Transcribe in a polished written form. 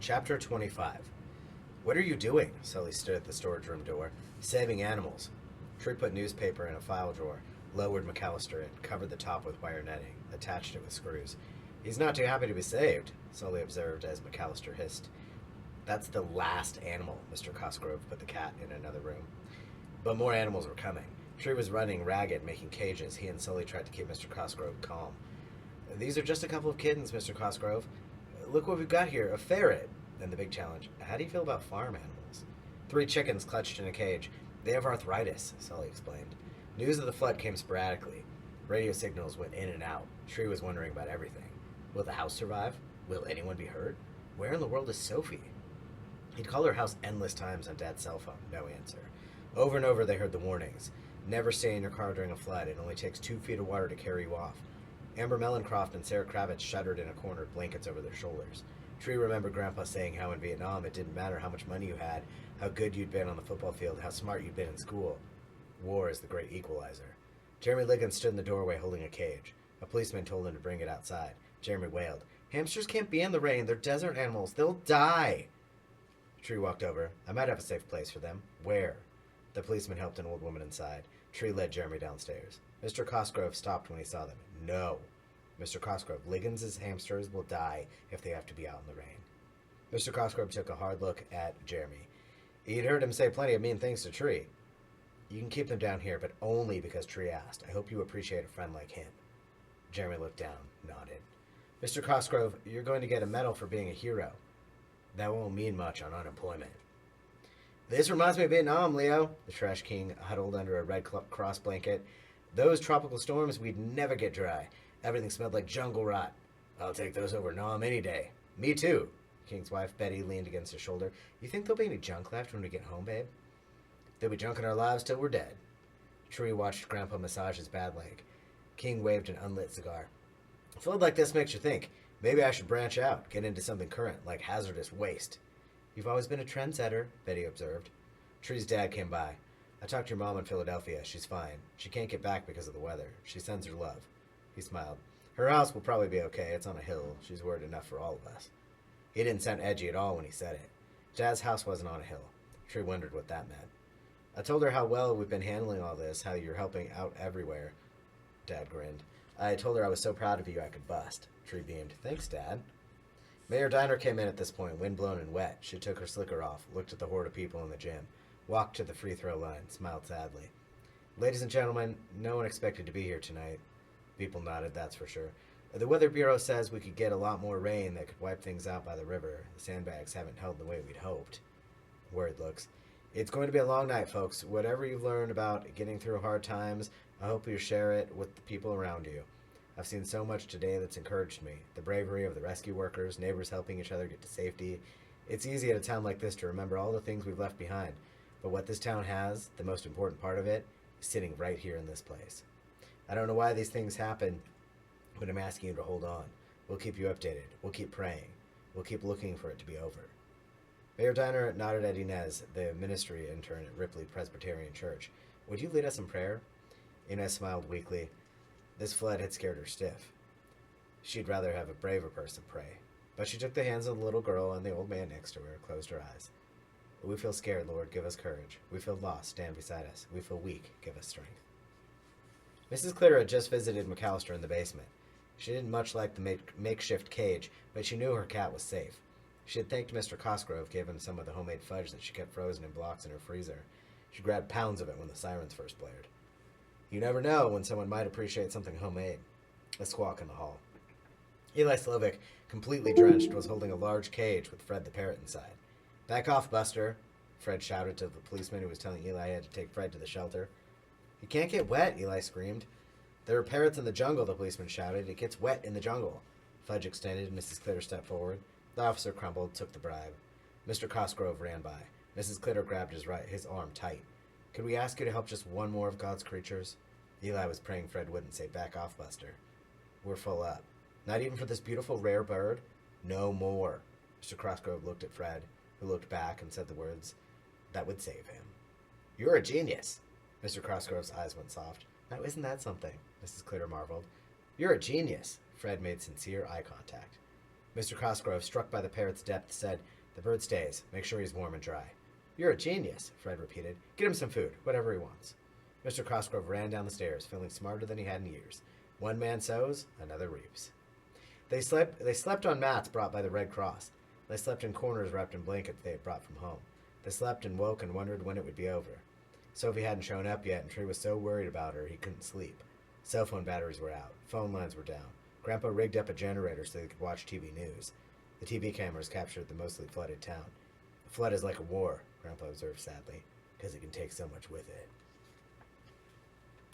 Chapter 25. What are you doing? Sully stood at the storage room door. Saving animals. Tree put newspaper in a file drawer, lowered McAllister in, covered the top with wire netting, attached it with screws. He's not too happy to be saved, Sully observed as McAllister hissed. That's the last animal, Mr. Cosgrove put the cat in another room. But more animals were coming. Tree was running ragged, making cages. He and Sully tried to keep Mr. Cosgrove calm. These are just a couple of kittens, Mr. Cosgrove. Look what we've got here, a ferret. Then the big challenge. How do you feel about farm animals? 3 chickens clutched in a cage. They have arthritis, Sully explained. News of the flood came sporadically. Radio signals went in and out. Tree was wondering about everything. Will the house survive? Will anyone be hurt? Where in the world is Sophie? He'd called her house endless times on Dad's cell phone. No answer. Over and over they heard the warnings. Never stay in your car during a flood. It only takes 2 feet of water to carry you off. Amber Mellencroft and Sarah Kravitz shuddered in a corner, blankets over their shoulders. Tree remembered Grandpa saying how in Vietnam it didn't matter how much money you had, how good you'd been on the football field, how smart you'd been in school. War is the great equalizer. Jeremy Liggins stood in the doorway holding a cage. A policeman told him to bring it outside. Jeremy wailed, "Hamsters can't be in the rain. They're desert animals. They'll die." Tree walked over. "I might have a safe place for them." "Where?" The policeman helped an old woman inside. Tree led Jeremy downstairs. Mr. Cosgrove stopped when he saw them. "No." Mr. Cosgrove, Liggins' hamsters will die if they have to be out in the rain. Mr. Cosgrove took a hard look at Jeremy. He'd heard him say plenty of mean things to Tree. "You can keep them down here, but only because Tree asked. I hope you appreciate a friend like him." Jeremy looked down, nodded. "Mr. Cosgrove, you're going to get a medal for being a hero. That won't mean much on unemployment." "This reminds me of Vietnam, Leo." The trash king huddled under a Red Cross blanket. "Those tropical storms, we'd never get dry. Everything smelled like jungle rot. I'll take those over Nam any day." "Me too." King's wife, Betty, leaned against his shoulder. "You think there'll be any junk left when we get home, babe?" "There'll be junk in our lives till we're dead." Tree watched Grandpa massage his bad leg. King waved an unlit cigar. "A flood like this makes you think. Maybe I should branch out, get into something current, like hazardous waste." "You've always been a trendsetter," Betty observed. Tree's dad came by. "I talked to your mom in Philadelphia. She's fine. She can't get back because of the weather. She sends her love." He smiled. "Her house will probably be okay. It's on a hill. She's worried enough for all of us." He didn't sound edgy at all when he said it. Dad's house wasn't on a hill. Tree wondered what that meant. "I told her how well we've been handling all this, how you're helping out everywhere." Dad grinned. "I told her I was so proud of you I could bust." Tree beamed. "Thanks, Dad." Mayor Diner came in at this point, windblown and wet. She took her slicker off, looked at the horde of people in the gym, walked to the free throw line, smiled sadly. "Ladies and gentlemen, no one expected to be here tonight." People nodded, that's for sure. "The Weather Bureau says we could get a lot more rain that could wipe things out by the river. The sandbags haven't held the way we'd hoped." Worried looks. "It's going to be a long night, folks. Whatever you've learned about getting through hard times, I hope you share it with the people around you. I've seen so much today that's encouraged me. The bravery of the rescue workers, neighbors helping each other get to safety. It's easy at a town like this to remember all the things we've left behind. But what this town has, the most important part of it, is sitting right here in this place. I don't know why these things happen, but I'm asking you to hold on. We'll keep you updated. We'll keep praying. We'll keep looking for it to be over." Mayor Diner nodded at Inez, the ministry intern at Ripley Presbyterian Church. "Would you lead us in prayer?" Inez smiled weakly. This flood had scared her stiff. She'd rather have a braver person pray. But she took the hands of the little girl and the old man next to her, closed her eyes. "We feel scared, Lord, give us courage. We feel lost, stand beside us. We feel weak, give us strength." Mrs. Clitter had just visited McAllister in the basement. She didn't much like the makeshift cage, but she knew her cat was safe. She had thanked Mr. Cosgrove, gave him some of the homemade fudge that she kept frozen in blocks in her freezer. She grabbed pounds of it when the sirens first blared. You never know when someone might appreciate something homemade. A squawk in the hall. Eli Slovic, completely drenched, was holding a large cage with Fred the parrot inside. "Back off, Buster," Fred shouted to the policeman who was telling Eli he had to take Fred to the shelter. "He can't get wet," Eli screamed. "There are parrots in the jungle," the policeman shouted. "It gets wet in the jungle." Fudge extended. Mrs. Clitter stepped forward. The officer crumbled, took the bribe. Mr. Cosgrove ran by. Mrs. Clitter grabbed his arm tight. "Could we ask you to help just one more of God's creatures?" Eli was praying Fred wouldn't say, "Back off, Buster." "We're full up." "Not even for this beautiful rare bird?" "No more." Mr. Cosgrove looked at Fred, who looked back and said the words that would save him. "You're a genius." Mr. Cosgrove's eyes went soft. "Now isn't that something?" Mrs. Clitter marveled. "You're a genius." Fred made sincere eye contact. Mr. Cosgrove, struck by the parrot's depth, said, "The bird stays. Make sure he's warm and dry." "You're a genius," Fred repeated. "Get him some food, whatever he wants." Mr. Cosgrove ran down the stairs, feeling smarter than he had in years. One man sows, another reaps. They slept on mats brought by the Red Cross. They slept in corners wrapped in blankets they had brought from home. They slept and woke and wondered when it would be over. Sophie hadn't shown up yet, and Tree was so worried about her he couldn't sleep. Cell phone batteries were out. Phone lines were down. Grandpa rigged up a generator so they could watch TV news. The TV cameras captured the mostly flooded town. "A flood is like a war," Grandpa observed sadly, "because it can take so much with it."